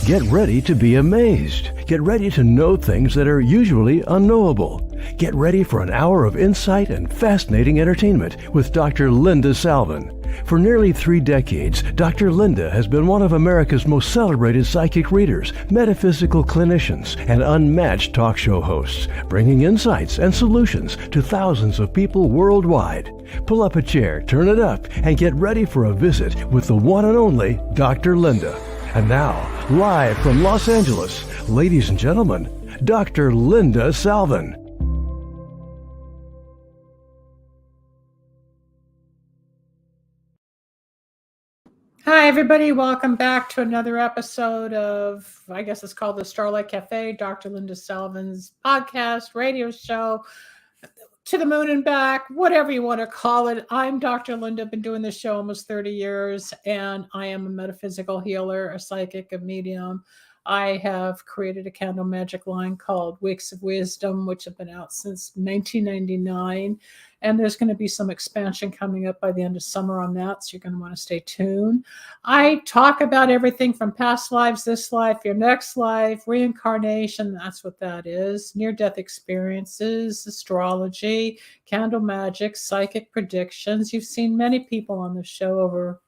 Get ready to be amazed. Get ready to know things that are usually unknowable. Get ready for an hour of insight and fascinating entertainment with Dr. Linda Salvin. For nearly 3 decades, Dr. Linda has been one of America's most celebrated psychic readers, metaphysical clinicians, and unmatched talk show hosts, bringing insights and solutions to thousands of people worldwide. Pull up a chair, turn it up, and get ready for a visit with the one and only Dr. Linda. And now, live from Los Angeles, ladies and gentlemen, Dr. Linda Salvin. Hi, everybody. Welcome back to another episode of, I guess it's called the Starlight Cafe, Dr. Linda Salvin's podcast, radio show, to the moon and back, whatever you want to call it. I'm Dr. Linda. I've been doing this show almost 30 years, and I am a metaphysical healer, a psychic, a medium. I have created a candle magic line called Weeks of Wisdom, which have been out since 1999. And there's going to be some expansion coming up by the end of summer on that, so you're going to want to stay tuned. I talk about everything from past lives, this life, your next life, reincarnation, that's what that is, near-death experiences, astrology, candle magic, psychic predictions. You've seen many people on the show over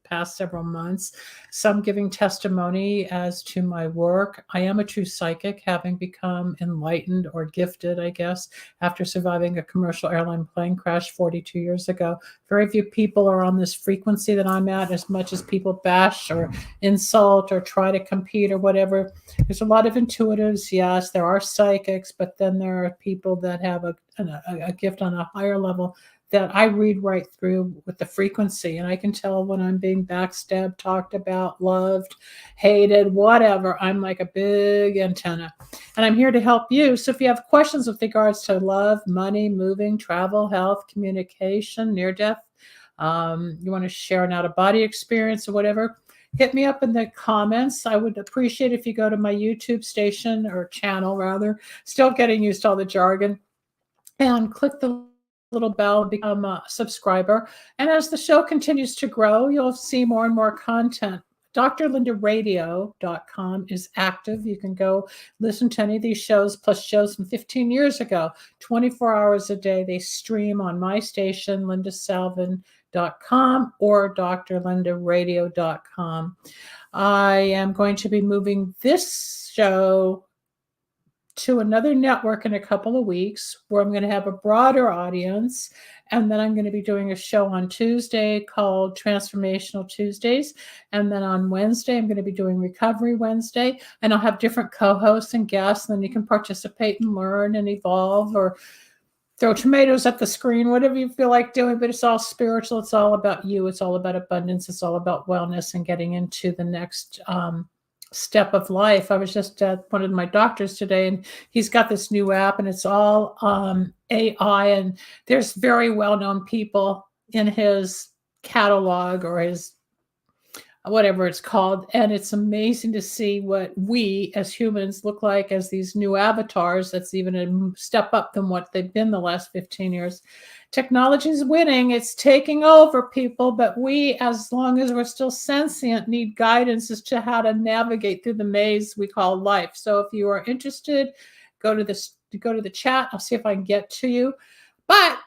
past several months, some giving testimony as to my work. I am a true psychic, having become enlightened or gifted, I guess, after surviving a commercial airline plane crash 42 years ago. Very few people are on this frequency that I'm at, as much as people bash or insult or try to compete or whatever. There's a lot of intuitives, yes, there are psychics, but then there are people that have a gift on a higher level that I read right through with the frequency, and I can tell when I'm being backstabbed, talked about, loved, hated, whatever. I'm like a big antenna, and I'm here to help you. So if you have questions with regards to love, money, moving, travel, health, communication, near death, you want to share an out-of-body experience or whatever, hit me up in the comments. I would appreciate if you go to my YouTube station or channel, rather, still getting used to all the jargon, and click the little bell, become a subscriber. And as the show continues to grow, you'll see more and more content. drlindaradio.com is active. You can go listen to any of these shows, plus shows from 15 years ago, 24 hours a day. They stream on my station, lindasalvin.com or drlindaradio.com. I am going to be moving this show to another network in a couple of weeks, where I'm going to have a broader audience. And then I'm going to be doing a show on Tuesday called Transformational Tuesdays. And then on Wednesday, I'm going to be doing Recovery Wednesday. And I'll have different co-hosts and guests. And then you can participate and learn and evolve, or throw tomatoes at the screen, whatever you feel like doing. But it's all spiritual. It's all about you. It's all about abundance. It's all about wellness and getting into the next step of life. I was just at one of my doctors today, and he's got this new app, and it's all AI, and there's very well-known people in his catalog, or his whatever it's called, and it's amazing to see what we as humans look like as these new avatars. That's even a step up than what they've been the last 15 years. Technology is winning. It's taking over people, but we, as long as we're still sentient, need guidance as to how to navigate through the maze we call life. So if you are interested, go to the chat. I'll see if I can get to you. But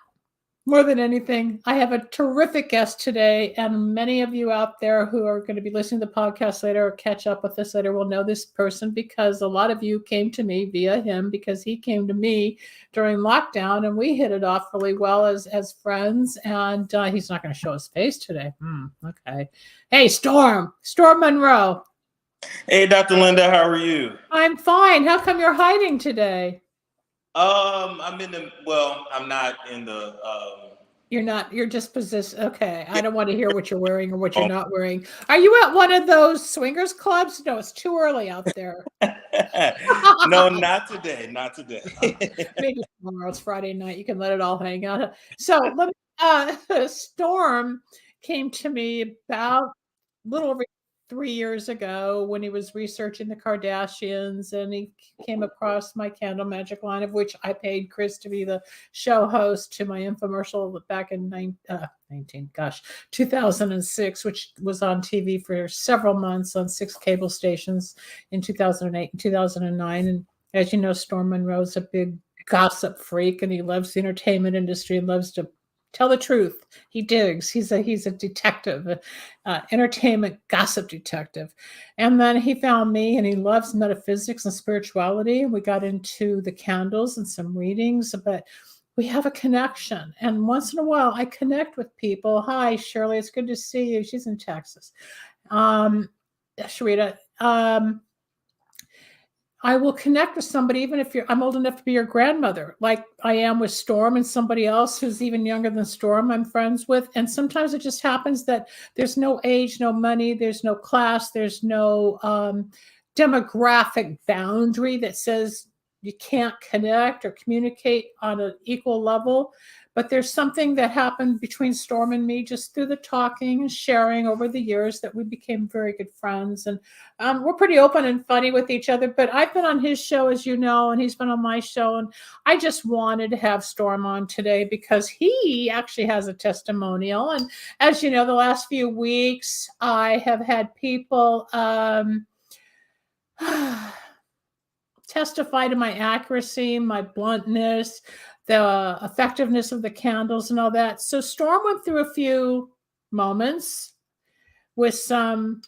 more than anything, I have a terrific guest today, and many of you out there who are going to be listening to the podcast later or catch up with us later will know this person, because a lot of you came to me via him, because he came to me during lockdown, and we hit it off really well as friends. And he's not going to show his face today. Okay. Hey, Storm Monroe. Hey, Dr. Linda, how are you? I'm fine. How come you're hiding today? I'm not in the. You're just positioned. Okay. I don't want to hear what you're wearing or what you're not wearing. Are you at one of those swingers clubs? No, it's too early out there. No, not today. Not today. Maybe tomorrow. It's Friday night. You can let it all hang out. So Storm came to me about a little over 3 years ago when he was researching the Kardashians, and he came across my candle magic line, of which I paid Chris to be the show host to my infomercial back in 2006, which was on TV for several months on 6 cable stations in 2008 and 2009. And as you know, Storm Monroe's a big gossip freak, and he loves the entertainment industry and loves to tell the truth. He digs. He's a detective, entertainment gossip detective. And then he found me, and he loves metaphysics and spirituality. We got into the candles and some readings, but we have a connection. And once in a while, I connect with people. Hi, Shirley. It's good to see you. She's in Texas. Sharita. I will connect with somebody, even if I'm old enough to be your grandmother, like I am with Storm, and somebody else who's even younger than Storm I'm friends with. And sometimes it just happens that there's no age, no money, there's no class, there's no demographic boundary that says you can't connect or communicate on an equal level. But there's something that happened between Storm and me just through the talking and sharing over the years that we became very good friends. And we're pretty open and funny with each other. But I've been on his show, as you know, and he's been on my show. And I just wanted to have Storm on today because he actually has a testimonial. And as you know, the last few weeks, I have had people testify to my accuracy, my bluntness, the effectiveness of the candles and all that. So Storm went through a few moments with some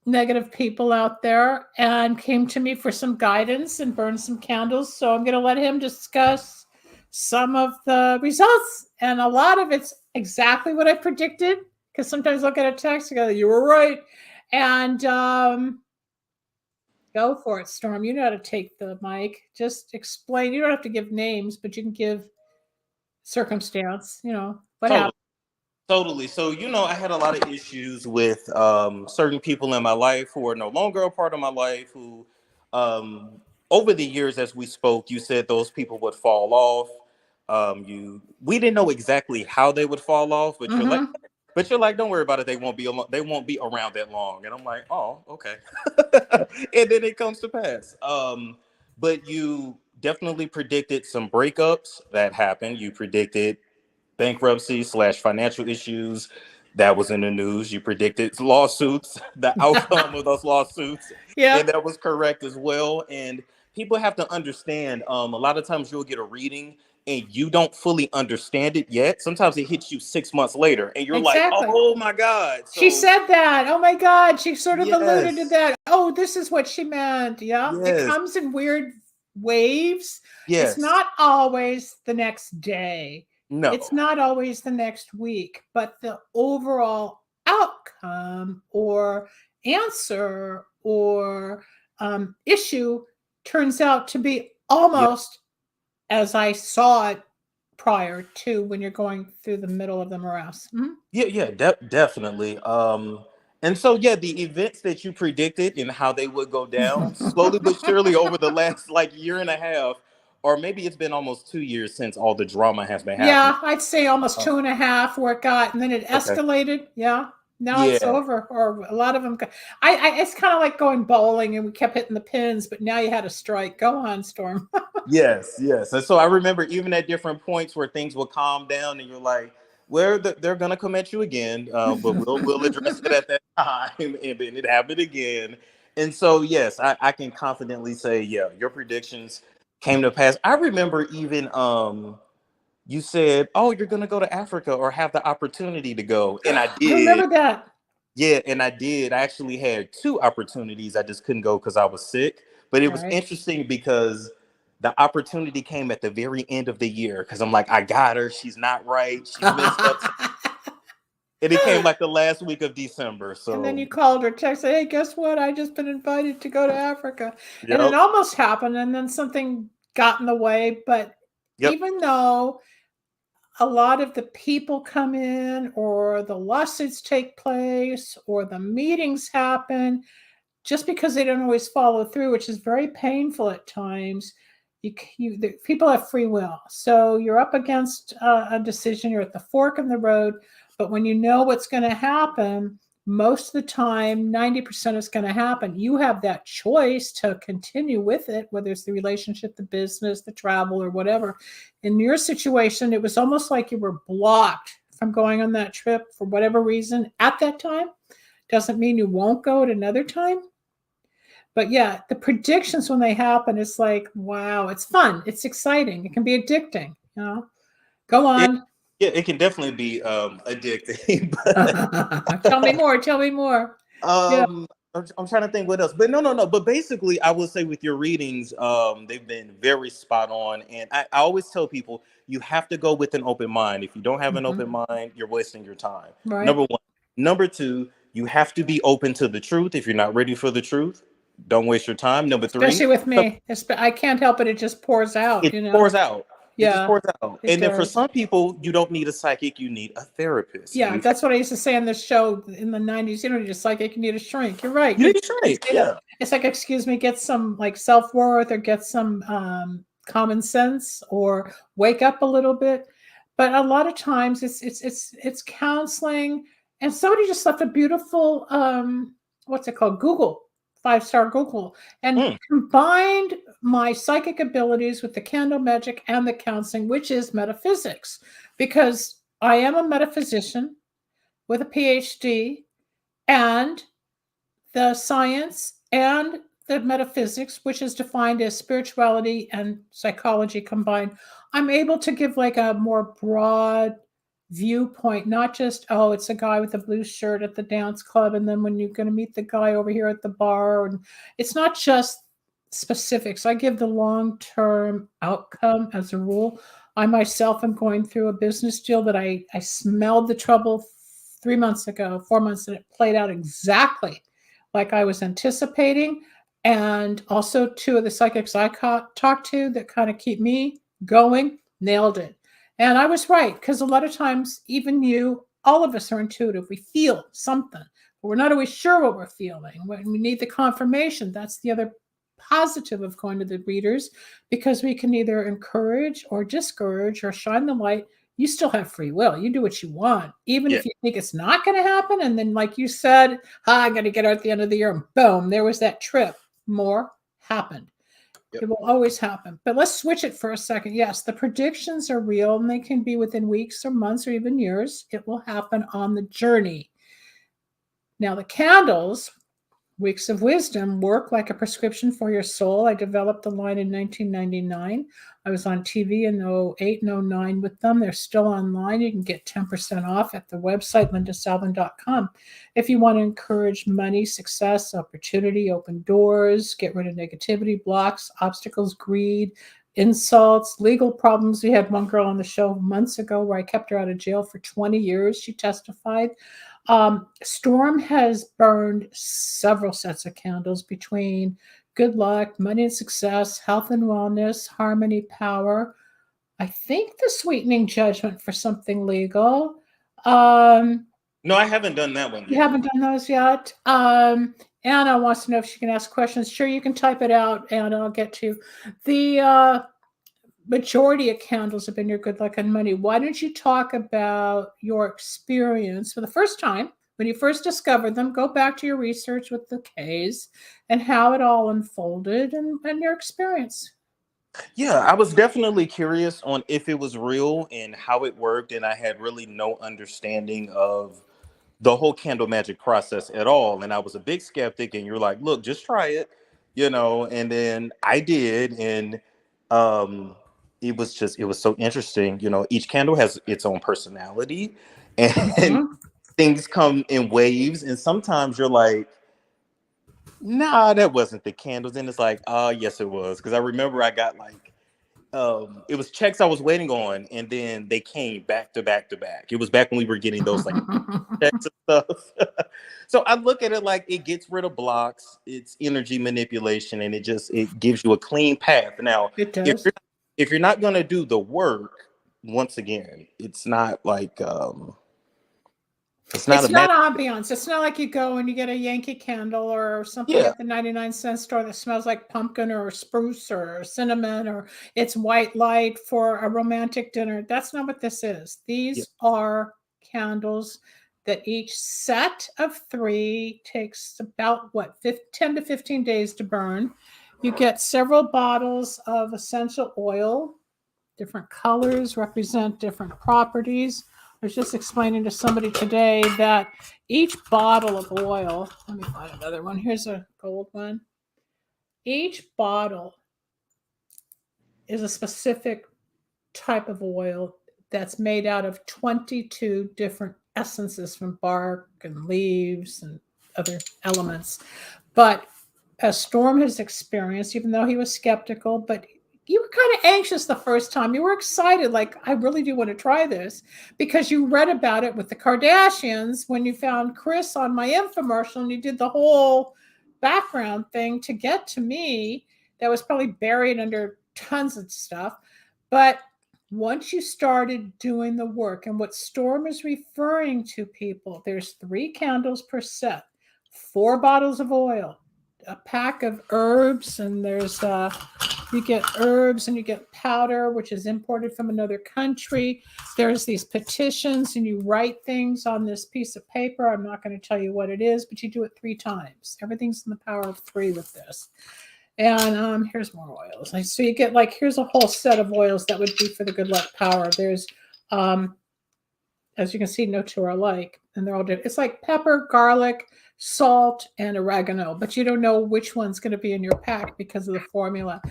negative people out there and came to me for some guidance and burned some candles. So I'm going to let him discuss some of the results. And a lot of it's exactly what I predicted, because sometimes I'll get a text and go, you were right. And go for it, Storm. You know how to take the mic. Just explain. You don't have to give names, but you can give circumstance, what happened. Totally. So, I had a lot of issues with certain people in my life who are no longer a part of my life, who over the years, as we spoke, you said those people would fall off. We didn't know exactly how they would fall off, but you're like, don't worry about it. They won't be around that long. And I'm like, oh, okay. And then it comes to pass. But you definitely predicted some breakups that happened. You predicted bankruptcy / financial issues that was in the news. You predicted lawsuits, the outcome of those lawsuits. Yeah. And that was correct as well. And people have to understand, a lot of times you'll get a reading and you don't fully understand it yet. Sometimes it hits you 6 months later and you're Exactly. like, oh my God. So, she said that. Oh my God. She sort of Yes. alluded to that. Oh, this is what she meant. Yeah. Yes. It comes in weird waves. Yes. It's not always the next day. No. It's not always the next week, but the overall outcome or answer or issue turns out to be almost as I saw it prior to, when you're going through the middle of the morass. Mm-hmm. Yeah, definitely. And so, the events that you predicted and how they would go down slowly but surely over the last year and a half, or maybe it's been almost 2 years since all the drama has been happening. Yeah, I'd say almost 2.5 where it got, and then it escalated. Okay. Yeah. Now it's over, or a lot of them. It's kind of like going bowling and we kept hitting the pins, but now you had a strike. Go on, Storm. Yes. And so I remember even at different points where things will calm down and you're like, well, they're going to come at you again, but we'll address it at that time. And then it happened again. And so, yes, I can confidently say, your predictions came to pass. I remember even you said, oh, you're going to go to Africa or have the opportunity to go. And I did. I remember that. Yeah, and I did. I actually had 2 opportunities. I just couldn't go because I was sick. But it was interesting because the opportunity came at the very end of the year because I'm like, I got her. She's not right. She's messed up. And it came the last week of December. So. And then you called her, texted, hey, guess what? I just been invited to go to Africa. Yep. And it almost happened. And then something got in the way. But even though a lot of the people come in, or the lawsuits take place, or the meetings happen, just because they don't always follow through, which is very painful at times, people have free will. So you're up against a decision. You're at the fork in the road. But when you know what's going to happen, most of the time, 90% is going to happen. You have that choice to continue with it, whether it's the relationship, the business, the travel, or whatever. In your situation, it was almost like you were blocked from going on that trip for whatever reason at that time. Doesn't mean you won't go at another time. But yeah, the predictions when they happen, it's like, wow, it's fun. It's exciting. It can be addicting. Go on. Yeah, it can definitely be addicting. Tell me more. Tell me more. Yeah. I'm trying to think what else, but no. But basically, I would say with your readings, they've been very spot on. And I always tell people you have to go with an open mind. If you don't have an open mind, you're wasting your time. Right. Number one. Number two, you have to be open to the truth. If you're not ready for the truth, don't waste your time. Number three, especially with me, I can't help it. It just pours out. it pours out. Yeah, it just pours out. And then for some people, you don't need a psychic, you need a therapist. Yeah, that's what I used to say on the show in the 90s. You don't need a psychic, you need a shrink. You're right. You need a shrink. Yeah. It's like, excuse me, get some like self-worth or get some common sense or wake up a little bit. But a lot of times it's counseling. And somebody just left a beautiful what's it called? Google. 5-star Google, and combined my psychic abilities with the candle magic and the counseling, which is metaphysics, because I am a metaphysician with a PhD, and the science and the metaphysics, which is defined as spirituality and psychology combined. I'm able to give like a more broad viewpoint, not just, oh, it's a guy with a blue shirt at the dance club, and then when you're going to meet the guy over here at the bar, and it's not just specifics. I give the long-term outcome as a rule. I myself am going through a business deal that I smelled the trouble 3 months ago, 4 months, and it played out exactly like I was anticipating. And also 2 of the psychics I talked to that kind of keep me going nailed it. And I was right, because a lot of times, even all of us are intuitive. We feel something, but we're not always sure what we're feeling. We need the confirmation. That's the other positive of going to the readers, because we can either encourage or discourage or shine the light. You still have free will. You do what you want, even if you think it's not going to happen. And then, like you said, I got to get out at the end of the year, and boom, there was that trip. More happened. It will always happen. But let's switch it for a second. Yes, the predictions are real, and they can be within weeks or months or even years. It will happen on the journey. Now, the candles, Weeks of Wisdom, work like a prescription for your soul. I developed the line in 1999. I was on TV in 08 and 09 with them. They're still online. You can get 10% off at the website, lindasalvin.com. If you want to encourage money, success, opportunity, open doors, get rid of negativity, blocks, obstacles, greed, insults, legal problems. We had one girl on the show months ago where I kept her out of jail for 20 years. She testified. Storm has burned several sets of candles between good luck, money and success, health and wellness, harmony, power. I think the sweetening judgment for something legal. No, I haven't done that one yet. You haven't done those yet? Anna wants to know if she can ask questions. Sure, you can type it out, and I'll get to the majority of candles have been your good luck and money. Why don't you talk about your experience for the first time when you first discovered them? Go back to your research with the Ks and how it all unfolded and your experience. Yeah, I was definitely curious on if it was real and how it worked, and I had really no understanding of the whole candle magic process at all. And I was a big skeptic, and you're like, look, just try it, and then I did, and it was so interesting. Each candle has its own personality, and things come in waves, and sometimes you're like, nah, that wasn't the candles. And it's like, yes, it was. Because I remember I got like, it was checks I was waiting on, and then they came back to back to back. It was back when we were getting those like checks and stuff. So I look at it like it gets rid of blocks, it's energy manipulation, and it gives you a clean path. Now, it does. If you're not gonna do the work, once again, it's not like it's not ambiance. It's not like you go and you get a Yankee candle or something at the 99-cent store that smells like pumpkin or spruce or cinnamon, or it's white light for a romantic dinner. That's not what this is. These are candles that each set of 3 takes about 10 to 15 days to burn. You get several bottles of essential oil. Different colors represent different properties. I was just explaining to somebody today that each bottle of oil, let me find another one. Here's a gold one. Each bottle is a specific type of oil that's made out of 22 different essences from bark and leaves and other elements. But as Storm has experienced, even though he was skeptical, but you were kind of anxious the first time. You were excited, like, I really do want to try this, because you read about it with the Kardashians when you found Chris on my infomercial and you did the whole background thing to get to me that was probably buried under tons of stuff. But once you started doing the work, and what Storm is referring to, people, there's 3 candles per set, 4 bottles of oil, a pack of herbs, and there's you get herbs and you get powder, which is imported from another country. There's these petitions, and you write things on this piece of paper. I'm not going to tell you what it is, but you do it 3 times. Everything's in the power of 3 with this. And here's more oils. So you get, like, here's a whole set of oils that would be for the good luck power. There's, as you can see, no 2 are alike, and they're all different. It's like pepper, garlic, salt, and oregano, but you don't know which one's going to be in your pack because of the formula.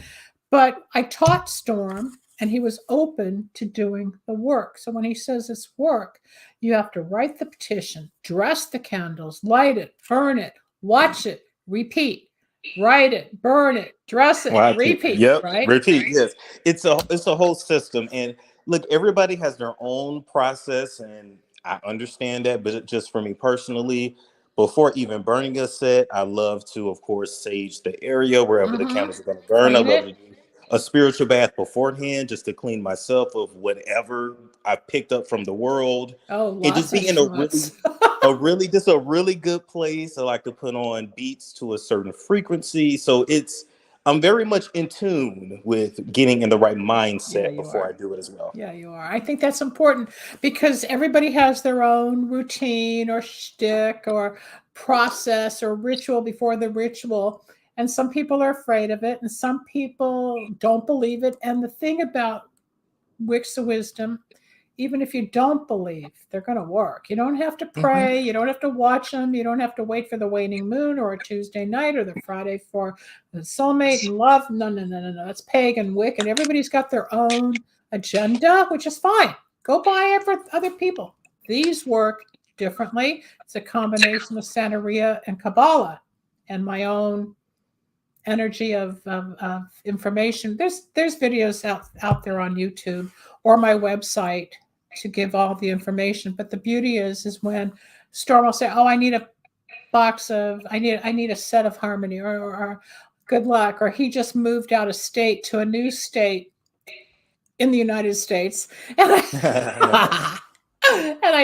But I taught Storm, and he was open to doing the work. So when he says it's work, you have to write the petition, dress the candles, light it, burn it, watch it, repeat. Write it, burn it, dress it, repeat. Yep, right? repeat. Yes, it's a whole system. And look, everybody has their own process, and I understand that. But just for me personally, before even burning a set, I love to, of course, sage the area wherever the candles are going to burn. Clean I love it. to do a spiritual bath beforehand, just to clean myself of whatever I picked up from the world, Oh, and just lots of be in a schmutz. really good place. So I could put on beats to a certain frequency. So I'm very much in tune with getting in the right mindset before I do it as well. Yeah, you are. I think that's important because everybody has their own routine or shtick or process or ritual before the ritual. And some people are afraid of it, and some people don't believe it. And the thing about Wicks of Wisdom, even if you don't believe, they're going to work. You don't have to pray. You don't have to watch them. You don't have to wait for the waning moon or a Tuesday night or the Friday for the soulmate and love. No. That's pagan Wiccan. Everybody's got their own agenda, which is fine. Go buy it for other people. These work differently. It's a combination of Santeria and Kabbalah and my own energy of information. There's videos out there on YouTube or my website to give all the information. But the beauty is when Storm will say, "Oh, I need a box of, I need a set of harmony," or good luck, or he just moved out of state to a new state in the United States, and I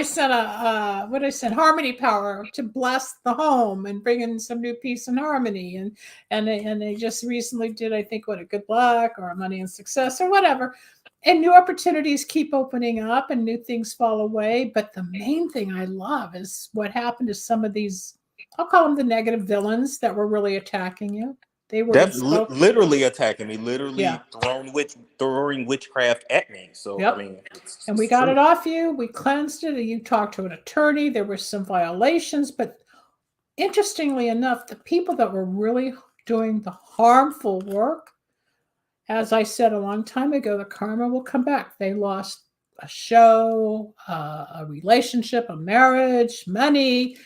sent I sent harmony power to bless the home and bring in some new peace and harmony, and they just recently did, I think, a good luck or money and success or whatever. And new opportunities keep opening up and new things fall away. But the main thing I love is what happened to some of these, I'll call them the negative villains that were really attacking you. They were literally attacking me, throwing witchcraft at me. So, yep. I mean, and we got it off you. We cleansed it, and you talked to an attorney. There were some violations, but interestingly enough, the people that were really doing the harmful work, as I said a long time ago, the karma will come back. They lost a show, a relationship, a marriage, money,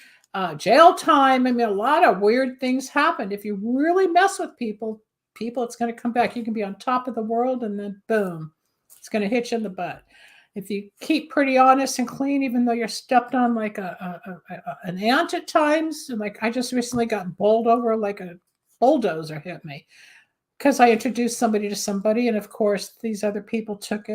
jail time. I mean, a lot of weird things happened. If you really mess with people, it's going to come back. You can be on top of the world, and then boom, it's going to hit you in the butt. If you keep pretty honest and clean, even though you're stepped on like an ant at times, and like I just recently got bowled over, like a bulldozer hit me, because I introduced somebody to somebody, and of course these other people took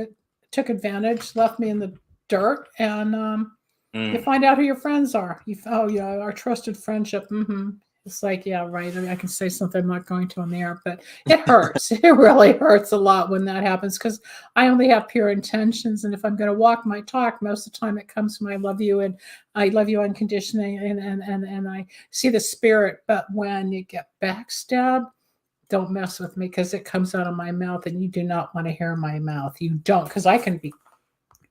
advantage, left me in the dirt, and you find out who your friends are. Our trusted friendship. It's like, yeah, right. I mean, I can say something I'm not going to on the air, but it hurts. It really hurts a lot when that happens because I only have pure intentions. And if I'm going to walk my talk, most of the time it comes from I love you and I love you unconditionally and I see the spirit. But when you get backstabbed, don't mess with me because it comes out of my mouth and you do not want to hear my mouth. You don't, because I can be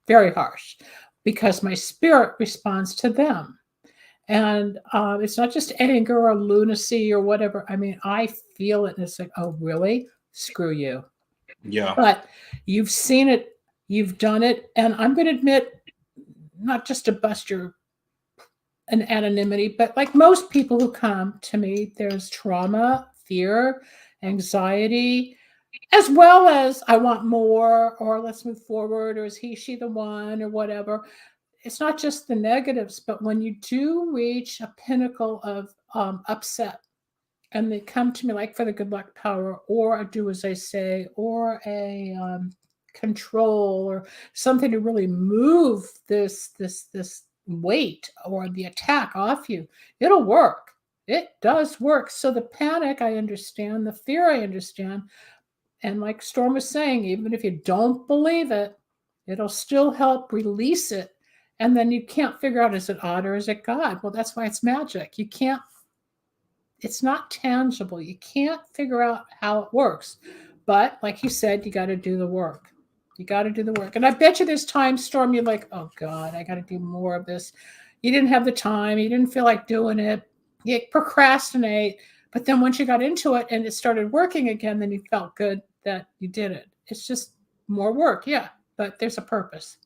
very harsh because my spirit responds to them. And it's not just anger or lunacy or whatever. I mean, I feel it and it's like, oh, really? Screw you. Yeah. But you've seen it, you've done it. And I'm going to admit, not just to bust your an anonymity, but like most people who come to me, there's trauma, fear, anxiety, as well as I want more, or let's move forward, or is he, she the one, or whatever. It's not just the negatives, but when you do reach a pinnacle of upset and they come to me like for the good luck power or a do as I say or a control or something to really move this weight or the attack off you, it'll work. It does work. So the panic, I understand. The fear, I understand. And like Storm was saying, even if you don't believe it, it'll still help release it. And then you can't figure out, is it odd or is it God? Well, that's why it's magic. You can't, it's not tangible. You can't figure out how it works. But like you said, you got to do the work. You got to do the work. And I bet you this time, Storm, you're like, oh God, I got to do more of this. You didn't have the time. You didn't feel like doing it. You procrastinate. But then once you got into it and it started working again, then you felt good that you did it. It's just more work. Yeah. But there's a purpose.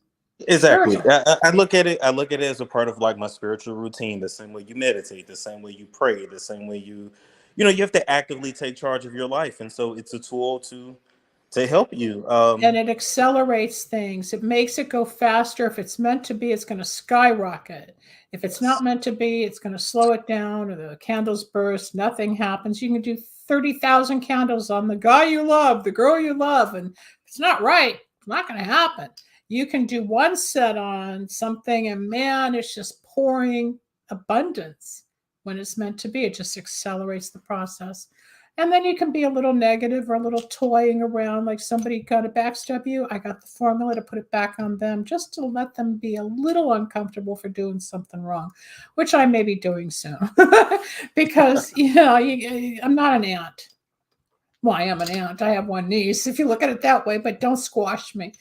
Exactly. I look at it. I look at it as a part of like my spiritual routine. The same way you meditate, the same way you pray, the same way you have to actively take charge of your life, and so it's a tool to help you. And it accelerates things. It makes it go faster. If it's meant to be, it's going to skyrocket. If it's not meant to be, it's going to slow it down or the candles burst. Nothing happens. You can do 30,000 candles on the guy you love, the girl you love. And if it's not right, it's not going to happen. You can do one set on something and man, it's just pouring abundance when it's meant to be. It just accelerates the process. And then you can be a little negative or a little toying around like somebody got to backstab you. I got the formula to put it back on them just to let them be a little uncomfortable for doing something wrong, which I may be doing soon because, I'm not an aunt. Well, I am an aunt. I have one niece, if you look at it that way, but don't squash me,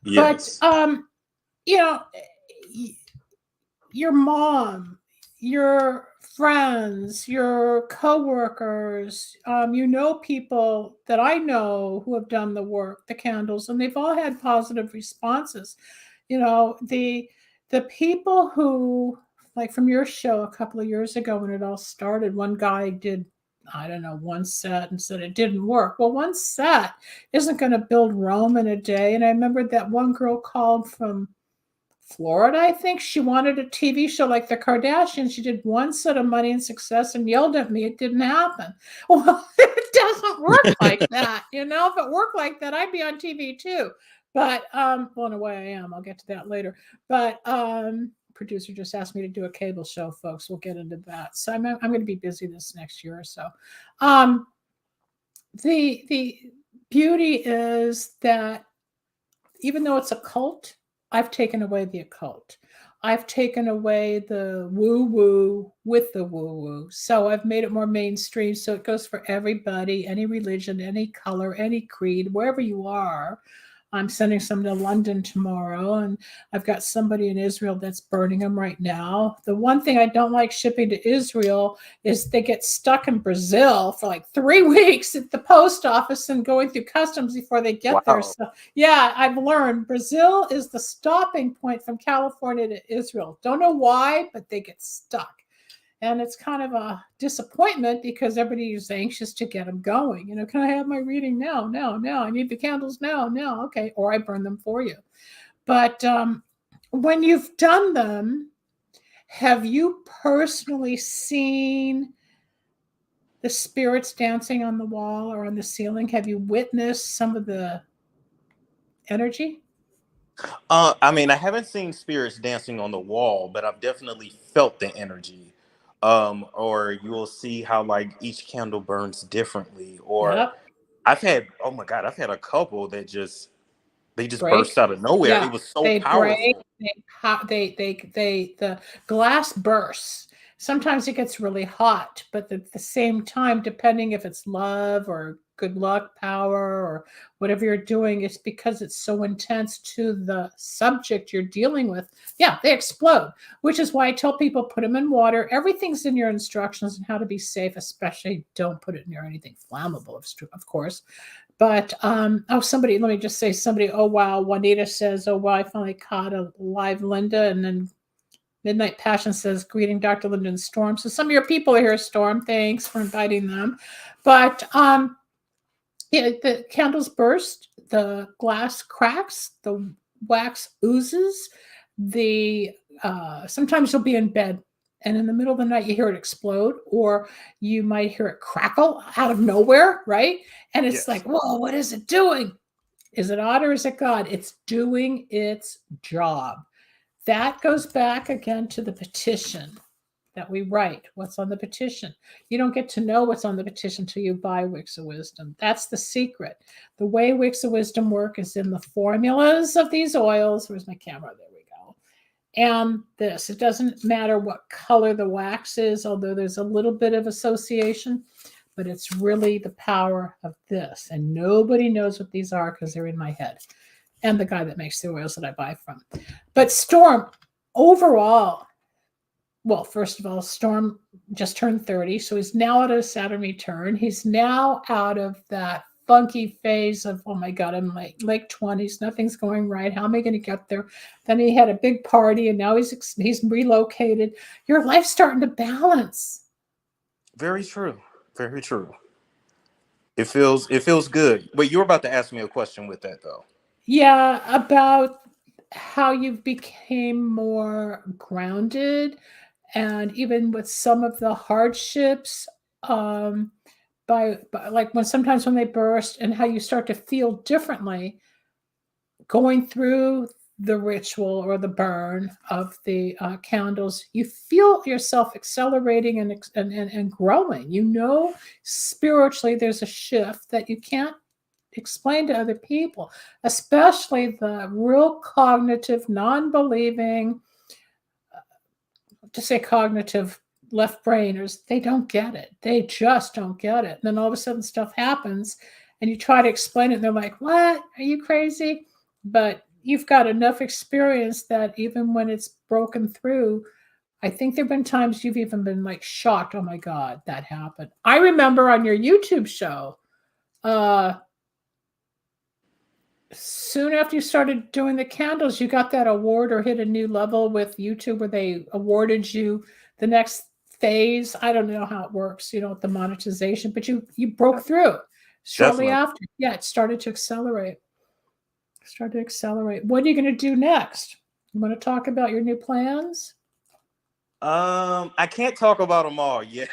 Yes. But, your mom, your friends, your coworkers, people that I know who have done the work, the candles, and they've all had positive responses. The people who, like from your show a couple of years ago when it all started, one guy did, I don't know, one set and said it didn't work. Well, one set isn't going to build Rome in a day. And I remember that one girl called from Florida, I think. She wanted a TV show like the Kardashians. She did one set of Money and Success and yelled at me. It didn't happen. Well, it doesn't work like that. If it worked like that, I'd be on TV too. But, well, in a way I am. I'll get to that later. But producer just asked me to do a cable show, folks. We'll get into that. So I'm going to be busy this next year or so. The beauty is that even though it's a cult, I've taken away the occult. I've taken away the woo-woo with the woo-woo. So I've made it more mainstream. So it goes for everybody, any religion, any color, any creed, wherever you are. I'm sending some to London tomorrow, and I've got somebody in Israel that's burning them right now. The one thing I don't like shipping to Israel is they get stuck in Brazil for like 3 weeks at the post office and going through customs before they get there. So yeah, I've learned Brazil is the stopping point from California to Israel. Don't know why, but they get stuck. And it's kind of a disappointment because everybody is anxious to get them going. Can I have my reading now? No. I need the candles now. Okay. Or I burn them for you. But when you've done them, have you personally seen the spirits dancing on the wall or on the ceiling? Have you witnessed some of the energy? I haven't seen spirits dancing on the wall, but I've definitely felt the energy. or you will see how like each candle burns differently. Or Yep. oh my God, I've had a couple that they just burst Break. out of nowhere. Yeah, It was so they break. powerful. The glass bursts. Sometimes it gets really hot, but at the same time, depending if it's love or good luck, power, or whatever you're doing, it's because it's so intense to the subject you're dealing with. Yeah, they explode, which is why I tell people put them in water. Everything's in your instructions on how to be safe, especially don't put it near anything flammable, of course. But somebody, let me just say somebody, oh wow, Juanita says, oh wow, I finally caught a live Linda. And then Midnight Passion says, greeting Dr. Linda and Storm. So some of your people are here, Storm. Thanks for inviting them. But yeah, the candles burst, the glass cracks, the wax oozes, the sometimes you'll be in bed and in the middle of the night you hear it explode, or you might hear it crackle out of nowhere, right? And it's like, Yes. whoa, what is it doing? Is it odd or is it God? It's doing its job. That goes back again to the petition that we write. What's on the petition? You don't get to know what's on the petition until you buy Wicks of Wisdom. That's the secret. The way Wicks of Wisdom work is in the formulas of these oils. Where's my camera? There we go. And this. It doesn't matter what color the wax is, although there's a little bit of association, but it's really the power of this. And nobody knows what these are because they're in my head. And the guy that makes the oils that I buy from. But Storm, overall, well, first of all, Storm just turned 30, so he's now out of Saturn return. He's now out of that funky phase of, oh my God, I'm like late 20s, nothing's going right. How am I going to get there? Then he had a big party, and now he's relocated. Your life's starting to balance. Very true. Very true. It feels good. But you were about to ask me a question with that though. Yeah, about how you became more grounded, and even with some of the hardships, by like sometimes when they burst, and how you start to feel differently going through the ritual or the burn of the candles. You feel yourself accelerating and growing. Spiritually there's a shift that you can't explain to other people, especially the real cognitive, non-believing, to say cognitive left brainers. They don't get it. They just don't get it. And then all of a sudden stuff happens and you try to explain it and they're like, what? Are you crazy? But you've got enough experience that even when it's broken through, I think there have been times you've even been like shocked. Oh my God, that happened. I remember on your YouTube show, soon after you started doing the candles, you got that award or hit a new level with YouTube where they awarded you the next phase. I don't know how it works, with the monetization, but you broke through shortly Definitely. after. Yeah, it started to accelerate. What are you going to do next? You want to talk about your new plans? I can't talk about them all yet.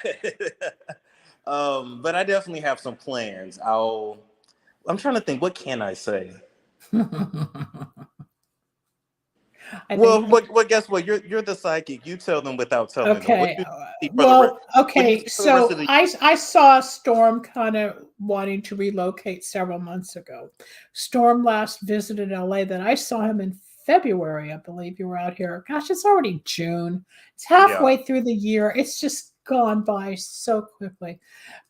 But I definitely have some plans. I'm trying to think, what can I say? Guess what? You're the psychic. You tell them without telling them. What Okay. do you see for the rest? What do you see for the rest of So the I saw Storm kind of wanting to relocate several months ago. Storm last visited LA. Then I saw him in February. I believe you were out here. Gosh, it's already June. It's halfway through the year. It's just gone by so quickly.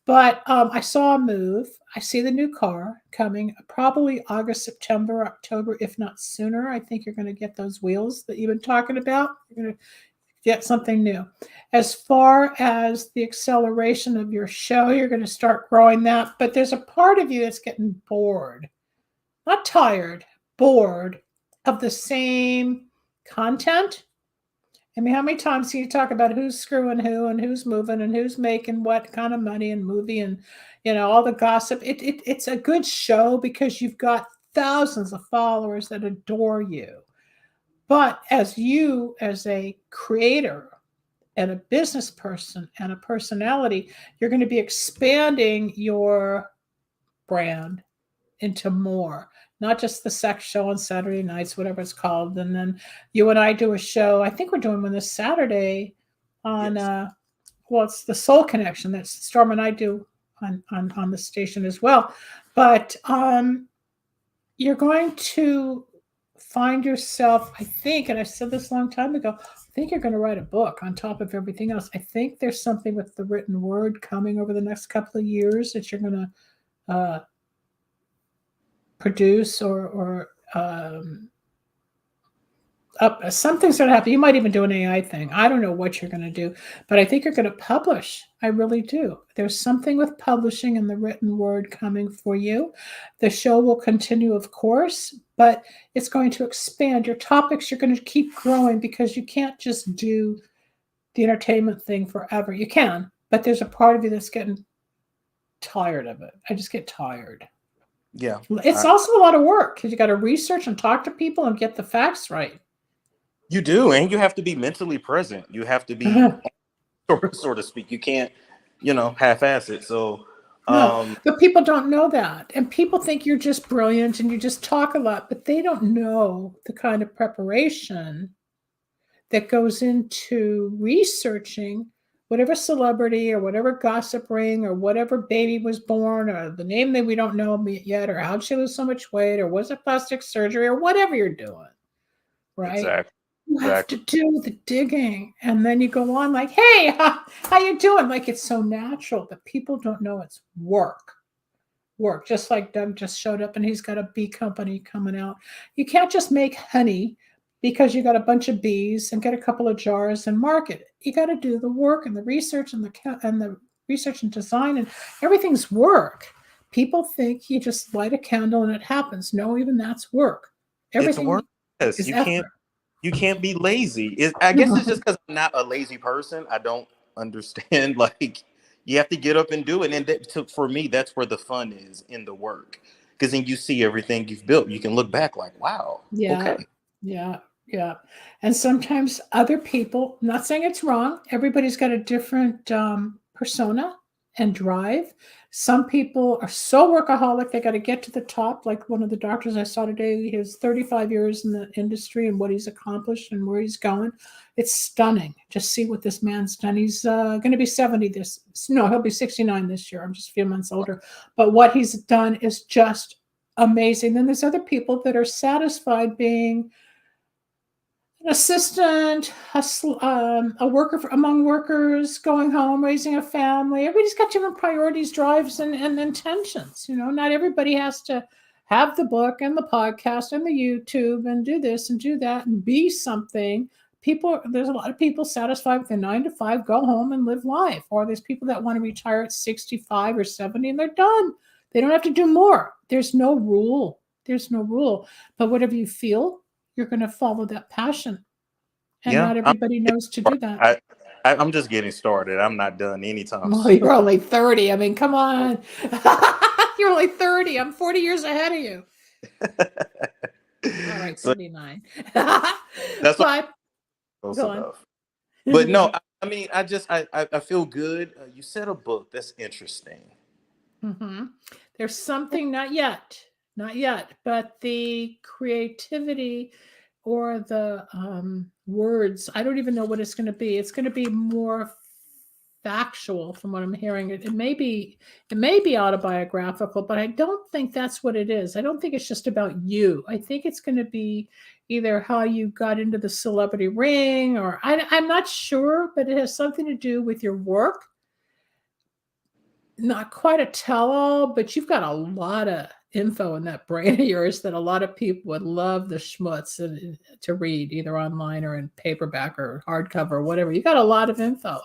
But I saw a move. I see the new car coming probably August, September, October, if not sooner. I think you're going to get those wheels that you've been talking about. You're going to get something new. As far as the acceleration of your show, you're going to start growing that. But there's a part of you that's getting bored, not tired, bored of the same content. I mean, how many times can you talk about who's screwing who and who's moving and who's making what kind of money and movie and, all the gossip? It's a good show because you've got thousands of followers that adore you. But as a creator and a business person and a personality, you're going to be expanding your brand into more, not just the sex show on Saturday nights, whatever it's called. And then you and I do a show. I think we're doing one this Saturday on well, it's the soul connection that Storm and I do on the station as well. But you're going to find yourself, I think, and I said this a long time ago, I think you're going to write a book on top of everything else. I think there's something with the written word coming over the next couple of years that you're going to produce or something's going to happen. You might even do an AI thing. I don't know what you're going to do, but I think you're going to publish. I really do. There's something with publishing and the written word coming for you. The show will continue, of course, but it's going to expand. Your topics, you're going to keep growing because you can't just do the entertainment thing forever. You can, but there's a part of you that's getting tired of it. I just get tired. Yeah. It's also a lot of work because you got to research and talk to people and get the facts right. You do, and you have to be mentally present. You have to be, so to speak. You can't, half-ass it. So, no, but people don't know that, and people think you're just brilliant and you just talk a lot, but they don't know the kind of preparation that goes into researching whatever celebrity or whatever gossip ring or whatever baby was born or the name that we don't know yet or how'd she lose so much weight or was it plastic surgery or whatever you're doing, right? Exactly. You have to do the digging, and then you go on like, hey, how you doing? Like it's so natural, but people don't know it's work. Just like Doug just showed up and he's got a bee company coming out. You can't just make honey because you got a bunch of bees and get a couple of jars and market it. You got to do the work and the research and the research and design, and everything's work. People think you just light a candle and it happens. No, even that's work. Everything it's work. Yes, is you effort. You can't be lazy. I guess it's just because I'm not a lazy person. I don't understand. Like, you have to get up and do it. And for me, that's where the fun is, in the work. Because then you see everything you've built. You can look back like, wow. Yeah. Okay. Yeah. And sometimes other people, I'm not saying it's wrong. Everybody's got a different persona and drive. Some people are so workaholic, they got to get to the top. Like one of the doctors I saw today, he has 35 years in the industry and what he's accomplished and where he's going. It's stunning. Just see what this man's done. He's going to be 70 he'll be 69 this year. I'm just a few months older. But what he's done is just amazing. Then there's other people that are satisfied being an assistant, a worker among workers, going home, raising a family. Everybody's got different priorities, drives, and intentions. Not everybody has to have the book and the podcast and the YouTube and do this and do that and be something. There's a lot of people satisfied with their 9 to 5, go home and live life. Or there's people that want to retire at 65 or 70 and they're done. They don't have to do more. There's no rule. But whatever you feel, you're going to follow that passion. And not everybody knows to do that. I'm just getting started. I'm not done anytime soon. Well, you're only 30. I mean, come on. You're only 30. I'm 40 years ahead of you. All right, 39. That's but, go on. But no, I mean, I feel good. You said a book. That's interesting. Mm-hmm. There's something, not yet, but the creativity or the words, I don't even know what it's going to be. It's going to be more factual from what I'm hearing. It may be autobiographical, but I don't think that's what it is. I don't think it's just about you. I think it's going to be either how you got into the celebrity ring, or I'm not sure, but it has something to do with your work. Not quite a tell-all, but you've got a lot of info in that brain of yours that a lot of people would love the schmutz to read, either online or in paperback or hardcover or whatever. You got a lot of info.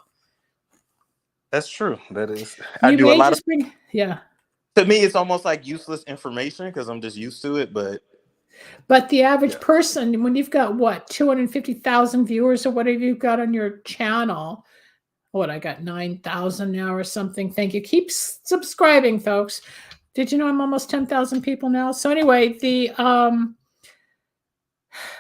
That's true. That is. I do a lot of. To me, it's almost like useless information because I'm just used to it. But the average person, when you've got 250,000 viewers or whatever you've got on your channel. I got 9,000 now or something. Thank you. Keep subscribing, folks. Did you know I'm almost 10,000 people now? So anyway, the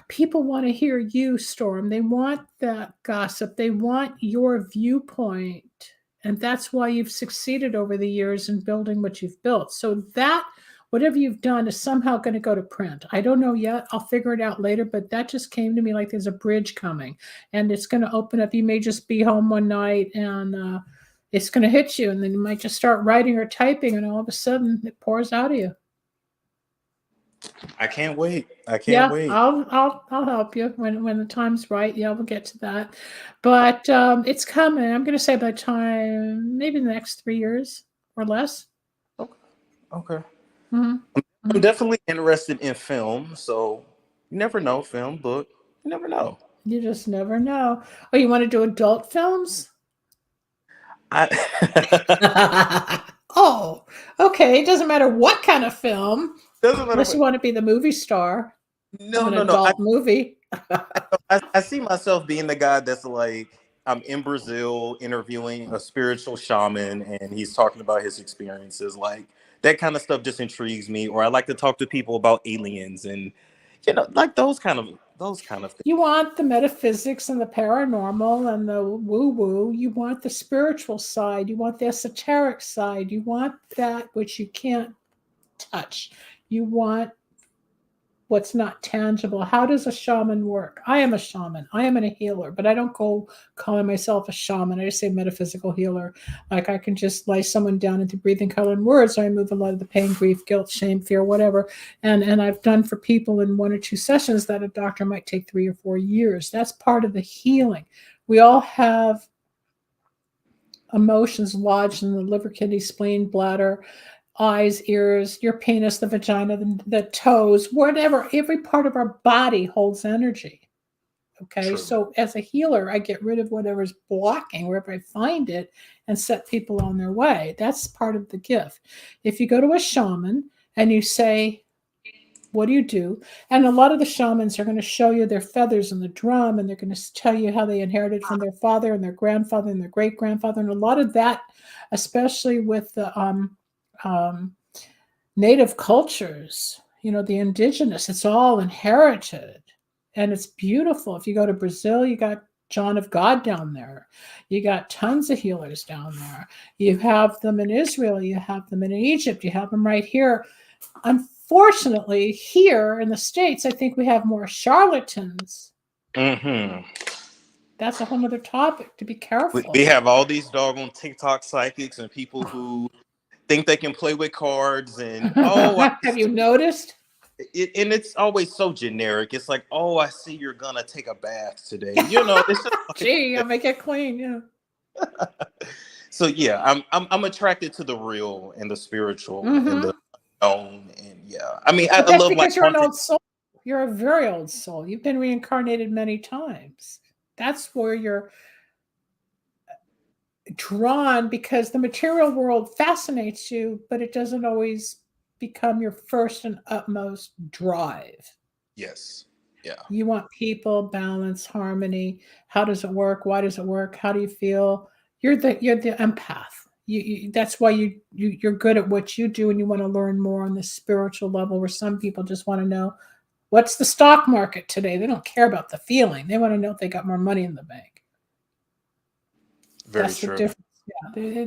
people want to hear you, Storm. They want that gossip. They want your viewpoint. And that's why you've succeeded over the years in building what you've built. So that whatever you've done is somehow going to go to print. I don't know yet. I'll figure it out later, but that just came to me like there's a bridge coming and it's going to open up. You may just be home one night and it's going to hit you, and then you might just start writing or typing, and all of a sudden it pours out of you. I can't wait. I can't Yeah, wait. I'll help you when the time's right. Yeah, we'll get to that. But it's coming. I'm going to say by the time maybe the next 3 years or less. Okay. Mm-hmm. I'm definitely interested in film, so you never know. Film, book, you never know. You just never know. Oh, you want to do adult films? I Oh, okay. It doesn't matter what kind of film, doesn't matter. unless you want to be the movie star of No, an no, no. adult movie. I see myself being the guy that's like, I'm in Brazil interviewing a spiritual shaman and he's talking about his experiences. Like that kind of stuff just intrigues me. Or I like to talk to people about aliens and like those kind of things. You want the metaphysics and the paranormal and the woo-woo. You want the spiritual side. You want the esoteric side. You want that which you can't touch. You want what's not tangible. How does a shaman work? I am a shaman. I am a healer, but I don't go calling myself a shaman. I just say metaphysical healer. Like I can just lay someone down into breathing, color, and words. So I remove a lot of the pain, grief, guilt, shame, fear, whatever. And I've done for people in 1 or 2 sessions that a doctor might take 3 or 4 years. That's part of the healing. We all have emotions lodged in the liver, kidney, spleen, bladder, eyes, ears, your penis, the vagina, the toes, whatever. Every part of our body holds energy. Okay. True. So as a healer, I get rid of whatever's blocking wherever I find it and set people on their way. That's part of the gift. If you go to a shaman and you say, what do you do? And a lot of the shamans are going to show you their feathers in the drum, and they're going to tell you how they inherited from their father and their grandfather and their great grandfather. And a lot of that, especially with the native cultures, the indigenous, it's all inherited and it's beautiful. If you go to Brazil, you got John of God down there. You got tons of healers down there. You have them in Israel. You have them in Egypt. You have them right here. Unfortunately, here in the States, I think we have more charlatans. Mm-hmm. That's a whole other topic to be careful. We have all these doggone TikTok psychics and people who think they can play with cards and have you noticed? And it's always so generic. It's like, oh, I see you're gonna take a bath today. It's just like, gee, I'll make it clean. Yeah. So yeah, I'm attracted to the real and the spiritual and the unknown. And yeah, I mean, I that's love because you're an old soul. You're a very old soul. You've been reincarnated many times. That's where you're drawn, because the material world fascinates you, but it doesn't always become your first and utmost drive. Yes. Yeah. You want people, balance, harmony. How does it work? Why does it work? How do you feel? You're the empath. You that's why you're good at what you do, and you want to learn more on the spiritual level, where some people just want to know what's the stock market today. They don't care about the feeling. They want to know if they got more money in the bank. Very That's true. the difference. Yeah.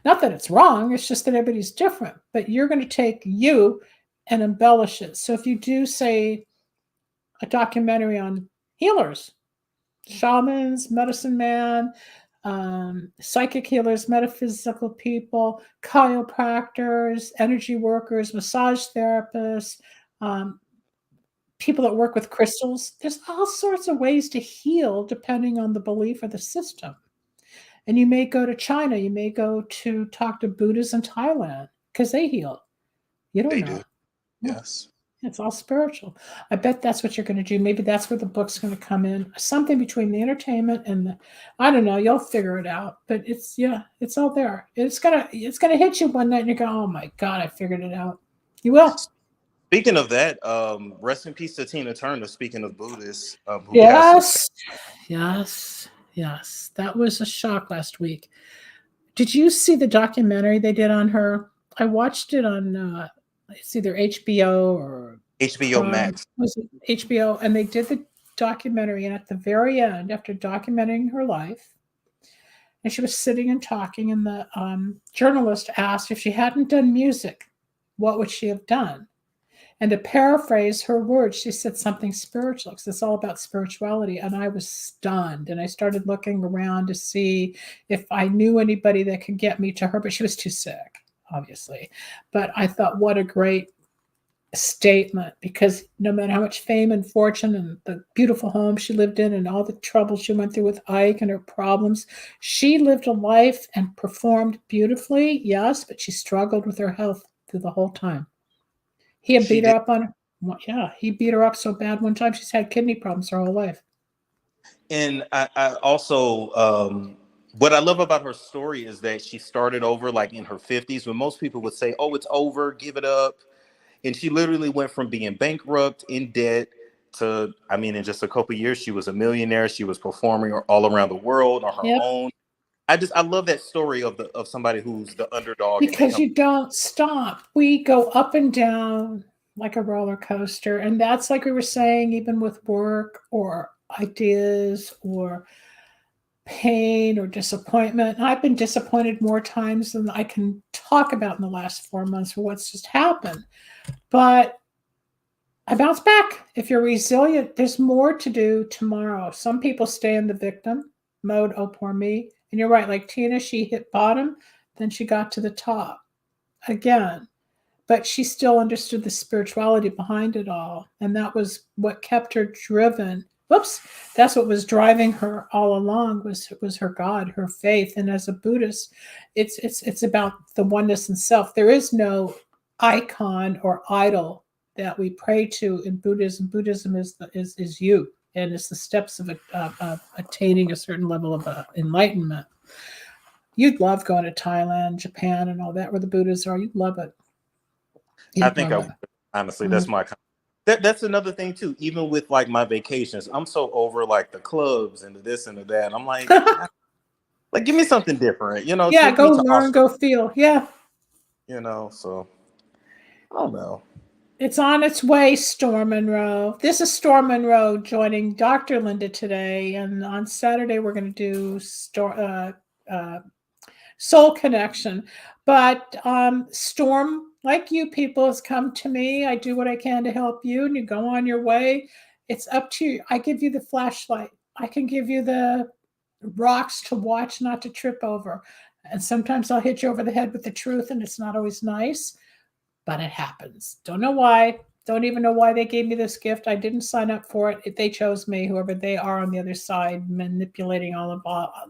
Not that it's wrong. It's just that everybody's different. But you're going to take you and embellish it. So if you do, say, a documentary on healers, shamans, medicine man, psychic healers, metaphysical people, chiropractors, energy workers, massage therapists, people that work with crystals, there's all sorts of ways to heal depending on the belief or the system. And you may go to China, you may go to talk to Buddhists in Thailand because they heal. You don't know. Do. Yes. It's all spiritual. I bet that's what you're going to do. Maybe that's where the book's going to come in. Something between the entertainment and the, I don't know, you'll figure it out. But it's all there. It's gonna hit you one night and you go, oh my God, I figured it out. You will. Speaking of that, rest in peace to Tina Turner. Speaking of Buddhists, yes. That was a shock last week. Did you see the documentary they did on her? I watched it on it's either HBO or HBO Max. Was it HBO? And they did the documentary, and at the very end, after documenting her life, and she was sitting and talking, and the journalist asked if she hadn't done music what would she have done? And to paraphrase her words, she said something spiritual, because it's all about spirituality. And I was stunned. And I started looking around to see if I knew anybody that could get me to her, but she was too sick, obviously. But I thought, what a great statement, because no matter how much fame and fortune and the beautiful home she lived in and all the trouble she went through with Ike and her problems, she lived a life and performed beautifully, yes, but she struggled with her health through the whole time. He had She beat her did. up on, yeah, he beat her up so bad one time she's had kidney problems her whole life. And I also, what I love about her story is that she started over like in her 50s, when most people would say, oh, it's over, give it up. And she literally went from being bankrupt, in debt, to, I mean, in just a couple of years, she was a millionaire. She was performing all around the world on her Yep. own. I love that story of somebody who's the underdog and they Because come. you don't stop. We go up and down like a roller coaster. And that's like we were saying, even with work or ideas or pain or disappointment. I've been disappointed more times than I can talk about in the last 4 months for what's just happened. But I bounce back. If you're resilient, there's more to do tomorrow. Some people stay in the victim mode, oh, poor me. And you're right, like Tina, she hit bottom, then she got to the top again. But she still understood the spirituality behind it all. And that was what kept her driven. Whoops, that's what was driving her all along was her God, her faith. And as a Buddhist, it's about the oneness in self. There is no icon or idol that we pray to in Buddhism. Buddhism is you, and it's the steps of attaining a certain level of enlightenment. You'd love going to Thailand, Japan, and all that, where the Buddhas are. You'd love it. I think I would. Honestly, that's my that's another thing too. Even with like my vacations, I'm so over like the clubs and the this and the that. I'm like, like give me something different, you know. Yeah, Take go me to learn, Australia, go feel. Yeah. you know. So I don't know. It's on its way, Storm Monroe. This is Storm Monroe joining Dr. Linda today. And on Saturday, we're going to do Soul Connection. But Storm, like you people, has come to me. I do what I can to help you, and you go on your way. It's up to you. I give you the flashlight. I can give you the rocks to watch, not to trip over. And sometimes I'll hit you over the head with the truth, and it's not always nice, but it happens. Don't know why. Don't even know why they gave me this gift. I didn't sign up for it. If they chose me, whoever they are on the other side, manipulating all of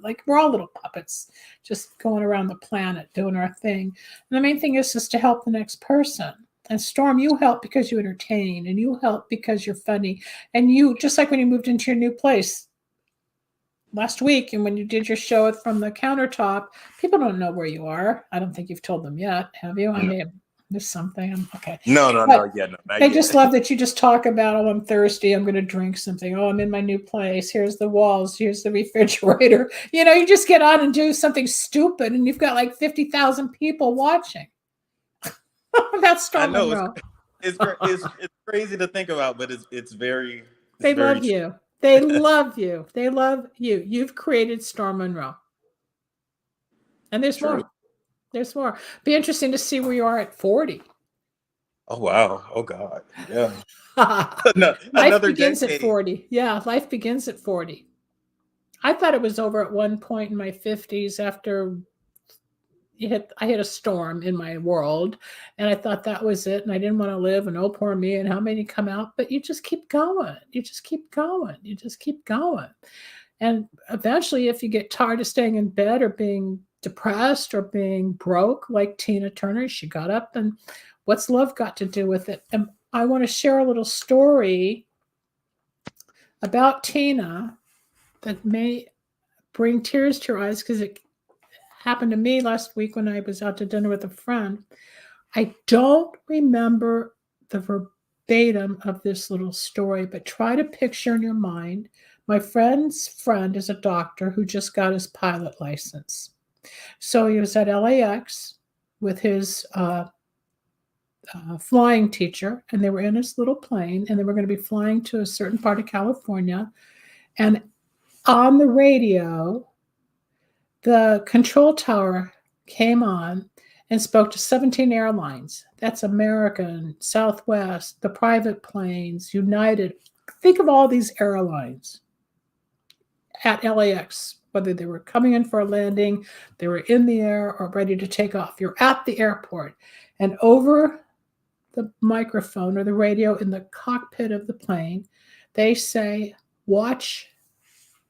like we're all little puppets, just going around the planet doing our thing. And the main thing is just to help the next person. And Storm, you help because you entertain, and you help because you're funny. And you, just like when you moved into your new place last week, and when you did your show from the countertop, people don't know where you are. I don't think you've told them yet, have you? I may have missed something. Okay. No, But yeah, no, not they yet. just love that you just talk about, oh, I'm thirsty, I'm going to drink something. Oh, I'm in my new place. Here's the walls. Here's the refrigerator. You know, you just get on and do something stupid, and you've got like 50,000 people watching. That's Storm I know Monroe. it's crazy to think about, but it's very. They very love you. They love you. They love you. You've created Storm Monroe. And there's true. more. There's more. Be interesting to see where you are at 40. Oh wow! Oh God! Yeah. Life begins decade. at 40. Yeah, life begins at 40. I thought it was over at one point in my 50s after I hit a storm in my world, and I thought that was it, and I didn't want to live, and oh, poor me, and how many come out? But you just keep going. You just keep going. You just keep going. And eventually, if you get tired of staying in bed or being depressed or being broke, like Tina Turner, she got up, and what's love got to do with it? And I want to share a little story about Tina that may bring tears to your eyes, because it happened to me last week when I was out to dinner with a friend. I don't remember the verbatim of this little story, but try to picture in your mind. My friend's friend is a doctor who just got his pilot license. So he was at LAX with his flying teacher, and they were in his little plane, and they were going to be flying to a certain part of California. And on the radio, the control tower came on, and spoke to 17 airlines. That's American, Southwest, the private planes, United. Think of all these airlines at LAX, whether they were coming in for a landing, they were in the air, or ready to take off. You're at the airport, and over the microphone or the radio in the cockpit of the plane, they say, watch,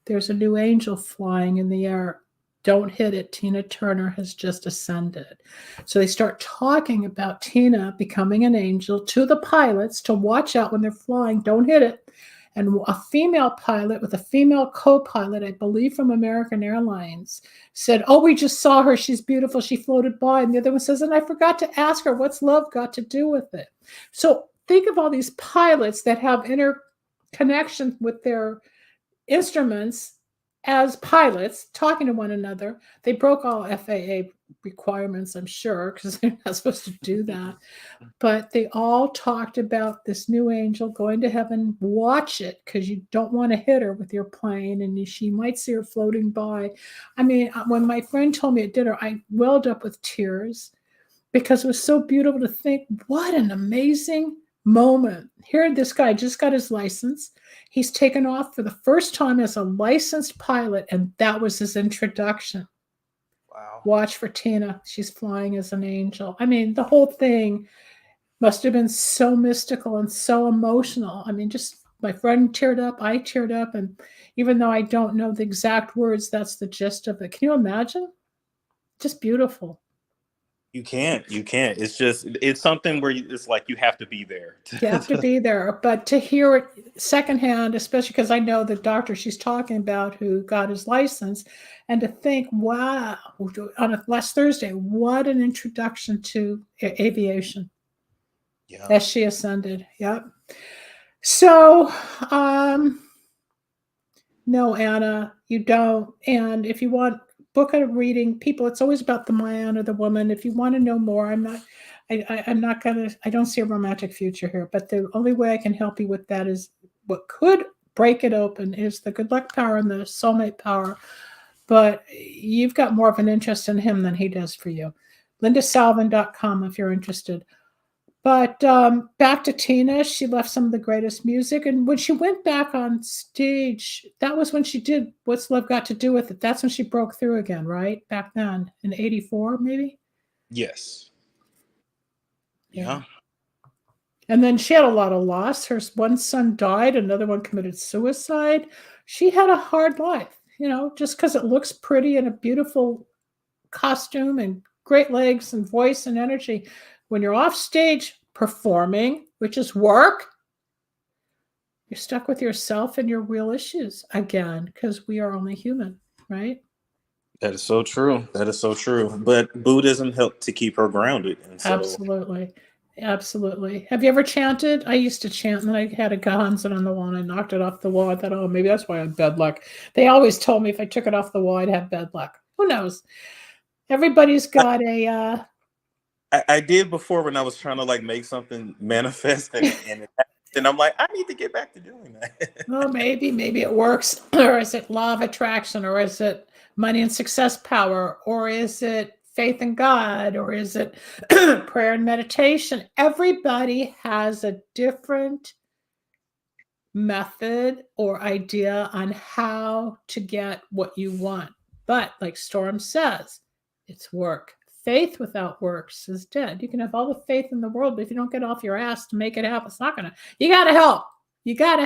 there's a new angel flying in the air. Don't hit it. Tina Turner has just ascended. So they start talking about Tina becoming an angel to the pilots to watch out when they're flying. Don't hit it. And a female pilot with a female co-pilot, I believe from American Airlines, said, oh, we just saw her. She's beautiful. She floated by. And the other one says, and I forgot to ask her, what's love got to do with it? So think of all these pilots that have interconnection with their instruments as pilots talking to one another. They broke all FAA requirements, I'm sure, because they're not supposed to do that. But they all talked about this new angel going to heaven. Watch it, because you don't want to hit her with your plane, and she might see her floating by. I mean, when my friend told me at dinner, I welled up with tears because it was so beautiful to think, what an amazing moment. Here, this guy just got his license. He's taken off for the first time as a licensed pilot, and that was his introduction. Wow. Watch for Tina. She's flying as an angel. I mean, the whole thing must have been so mystical and so emotional. I mean, just my friend teared up, I teared up, and even though I don't know the exact words, that's the gist of it. Can you imagine? Just beautiful. You can't. It's something where it's like you have to be there. You have to be there. But to hear it secondhand, especially because I know the doctor she's talking about who got his license, and to think, wow, on last Thursday, what an introduction to aviation. Yeah. As she ascended. Yep. So, no, Anna, you don't. And if you want book a reading, people, it's always about the man or the woman. If you want to know more, I'm not gonna, I don't see a romantic future here, but the only way I can help you with that is what could break it open is the good luck power and the soulmate power. But you've got more of an interest in him than he does for you. lindasalvin.com if you're interested. But back to Tina, she left some of the greatest music. And when she went back on stage, that was when she did What's Love Got to Do with It? That's when she broke through again, right? Back then, in 84, maybe? Yes. Yeah. And then she had a lot of loss. Her one son died. Another one committed suicide. She had a hard life, just because it looks pretty and a beautiful costume and great legs and voice and energy. When you're off stage performing, which is work, you're stuck with yourself and your real issues again, because we are only human, right? That is so true. But Buddhism helped to keep her grounded. And so... Absolutely. Have you ever chanted? I used to chant, and then I had a Ganzen on the wall, and I knocked it off the wall. I thought, oh, maybe that's why I had bad luck. They always told me if I took it off the wall, I'd have bad luck. Who knows? Everybody's got I did before when I was trying to make something manifest, and I'm like, I need to get back to doing that. Well, maybe it works. Or is it law of attraction? Or is it money and success power? Or is it faith in God? Or is it prayer and meditation? Everybody has a different method or idea on how to get what you want. But like Storm says, it's work. Faith without works is dead. You can have all the faith in the world, but if you don't get off your ass to make it happen, it's not gonna. You gotta help. You gotta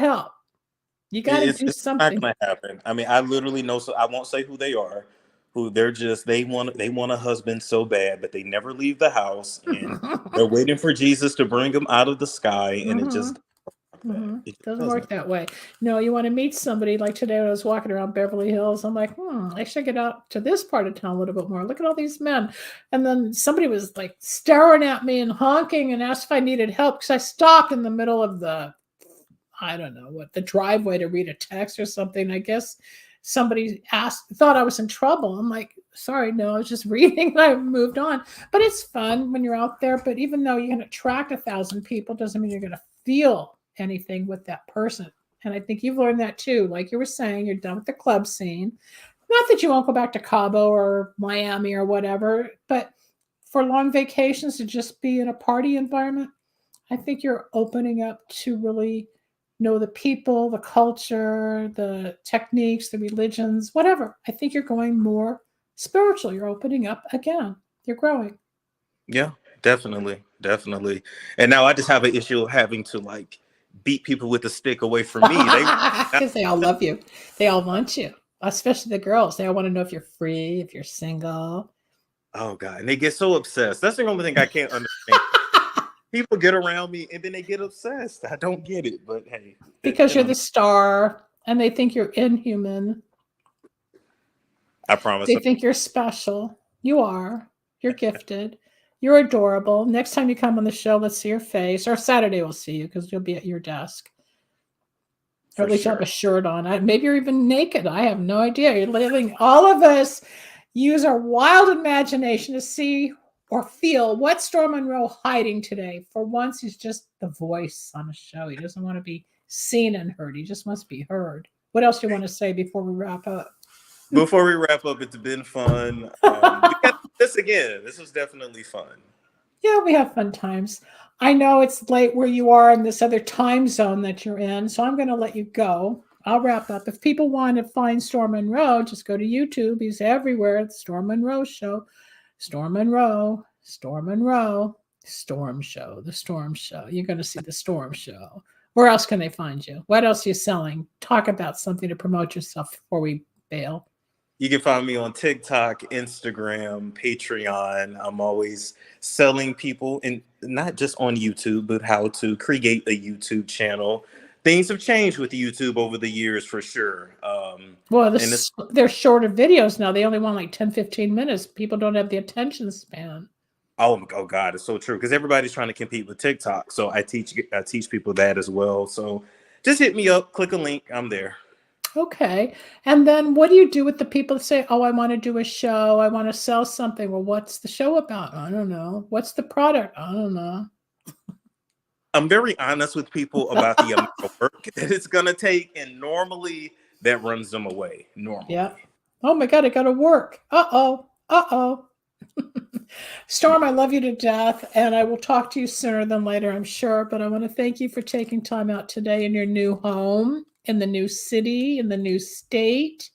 do something. It's not gonna happen. I mean, I literally know. So I won't say who they are. Who they want a husband so bad, but they never leave the house, and they're waiting for Jesus to bring them out of the sky, and it just. It doesn't work that way. No, you want to meet somebody. Like today when I was walking around Beverly Hills, I'm like, I should get out to this part of town a little bit more. Look at all these men. And then somebody was like staring at me and honking and asked if I needed help, because I stopped in the middle of the driveway to read a text or something. I guess somebody thought I was in trouble. I'm like, sorry, no, I was just reading. I moved on. But it's fun when you're out there. But even though you can attract 1,000 people, doesn't mean you're going to feel anything with that person. And I think you've learned that too. Like you were saying, you're done with the club scene. Not that you won't go back to Cabo or Miami or whatever, but for long vacations to just be in a party environment. I think you're opening up to really know the people, the culture, the techniques, the religions, whatever. I think you're going more spiritual. You're opening up again. You're growing. Yeah, definitely. And now I just have an issue of having to like beat people with a stick away from me. Because they all love you. They all want you, especially the girls. They all want to know if you're free, if you're single. Oh God, and they get so obsessed. That's the only thing I can't understand. People get around me and then they get obsessed. I don't get it, but hey. Because you're the star and they think you're inhuman. I promise. They think you're special. You are. You're gifted. You're adorable. Next time you come on the show, let's see your face. Or Saturday we'll see you because you'll be at your desk. Or at least you have a shirt on. Maybe you're even naked. I have no idea. You're living. All of us use our wild imagination to see or feel what's Storm Monroe hiding today. For once, he's just the voice on a show. He doesn't want to be seen and heard. He just wants to be heard. What else do you want to say before we wrap up? Before we wrap up, it's been fun. We got this again. This was definitely fun. Yeah, we have fun times. I know it's late where you are in this other time zone that you're in, so I'm going to let you go. I'll wrap up. If people want to find Storm Monroe, just go to YouTube. He's everywhere. The Storm Monroe Show. Storm Monroe. Storm Monroe. Storm Show. The Storm Show. You're going to see the Storm Show. Where else can they find you? What else are you selling? Talk about something to promote yourself before we bail. You can find me on TikTok, Instagram, Patreon. I'm always selling people, and not just on YouTube, but how to create a YouTube channel. Things have changed with YouTube over the years for sure. Well, they're shorter videos now. They only want like 10, 15 minutes. People don't have the attention span. Oh God, it's so true. Because everybody's trying to compete with TikTok. So I teach people that as well. So just hit me up, click a link. I'm there. Okay. And then what do you do with the people that say, oh, I want to do a show. I want to sell something. Well, what's the show about? I don't know. What's the product? I don't know. I'm very honest with people about the amount of work that it's going to take. And normally that runs them away. Normally. Yeah. Oh my God, I got to work. Uh-oh. Storm, I love you to death. And I will talk to you sooner than later, I'm sure. But I want to thank you for taking time out today in your new home, in the new city, in the new state,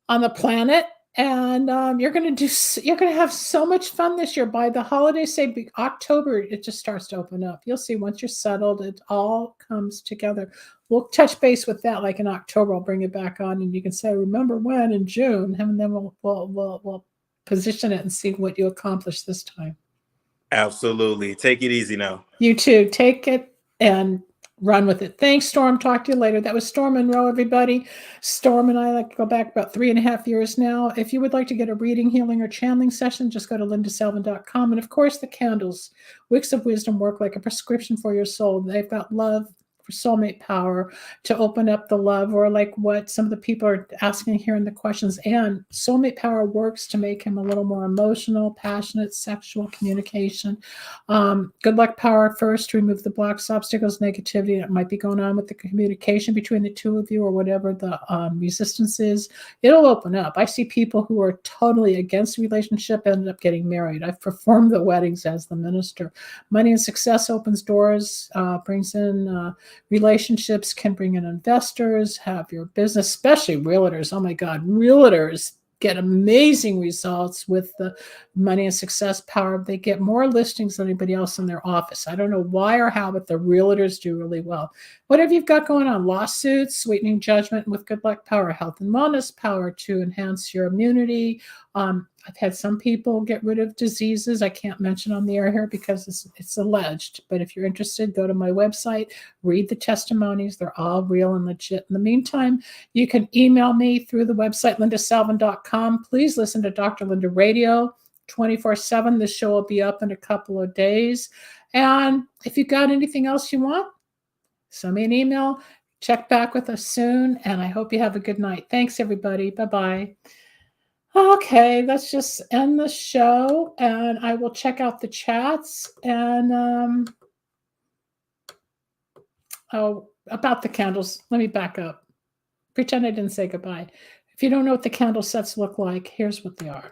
on the planet. And you're going to have so much fun this year. By the holidays, say October, it just starts to open up. You'll see once you're settled, it all comes together. We'll touch base with that like in October. I'll bring it back on and you can say, remember when in June, and then we'll position it and see what you accomplished this time. Absolutely. Take it easy now. You too. Take it and run with it. Thanks, Storm. Talk to you later. That was Storm Monroe, everybody. Storm and I like to go back about 3.5 years now. If you would like to get a reading, healing, or channeling session, just go to lindasalvin.com. And of course, the candles, Wicks of Wisdom, work like a prescription for your soul. They've got love, for soulmate power, to open up the love, or like what some of the people are asking here in the questions. And soulmate power works to make him a little more emotional, passionate, sexual communication. Good luck power first to remove the blocks, obstacles, negativity that might be going on with the communication between the two of you, or whatever the resistance is. It'll open up. I see people who are totally against the relationship ended up getting married. I've performed the weddings as the minister. Money and success opens doors, brings in relationships, can bring in investors, have your business, especially realtors. Oh my God, realtors get amazing results with the money and success power. They get more listings than anybody else in their office. I don't know why or how, but the realtors do really well. Whatever you've got going on, lawsuits, sweetening judgment with good luck power, health and wellness power to enhance your immunity. I've had some people get rid of diseases I can't mention on the air here because it's alleged. But if you're interested, go to my website, read the testimonies. They're all real and legit. In the meantime, you can email me through the website, lindasalvin.com. Please listen to Dr. Linda Radio 24/7. This show will be up in a couple of days. And if you got anything else you want, send me an email. Check back with us soon. And I hope you have a good night. Thanks, everybody. Bye-bye. Okay, let's just end the show, and I will check out the chats. And about the candles, let me back up. Pretend I didn't say goodbye. If you don't know what the candle sets look like, here's what they are.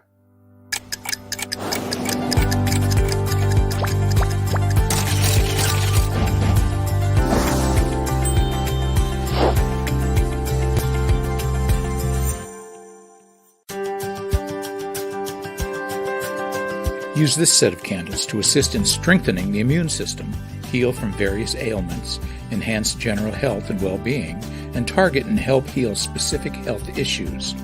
Use this set of candles to assist in strengthening the immune system, heal from various ailments, enhance general health and well-being, and target and help heal specific health issues.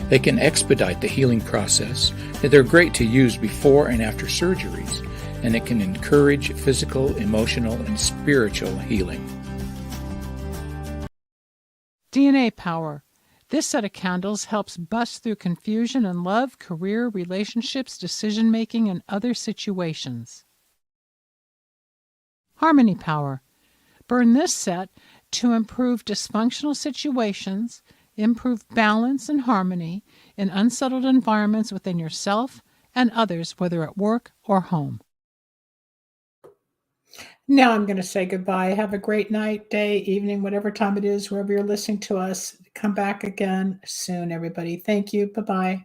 They can expedite the healing process. They're great to use before and after surgeries, and it can encourage physical, emotional, and spiritual healing. DNA Power. This set of candles helps bust through confusion in love, career, relationships, decision-making, and other situations. Harmony Power. Burn this set to improve dysfunctional situations, improve balance and harmony in unsettled environments within yourself and others, whether at work or home. Now I'm going to say goodbye. Have a great night, day, evening, whatever time it is, wherever you're listening to us. Come back again soon, everybody. Thank you. Bye-bye.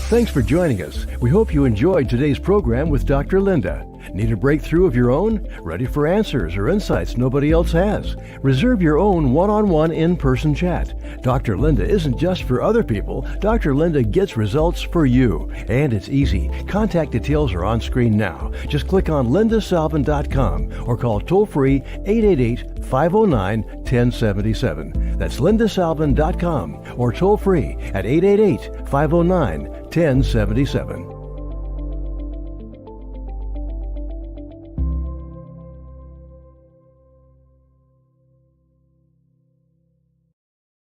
Thanks for joining us. We hope you enjoyed today's program with Dr. Linda. Need a breakthrough of your own? Ready for answers or insights nobody else has? Reserve your own one-on-one in-person chat. Dr. Linda isn't just for other people. Dr. Linda gets results for you. And it's easy. Contact details are on screen now. Just click on lindasalvin.com or call toll-free 888-509-1077. That's lindasalvin.com or toll-free at 888-509-1077.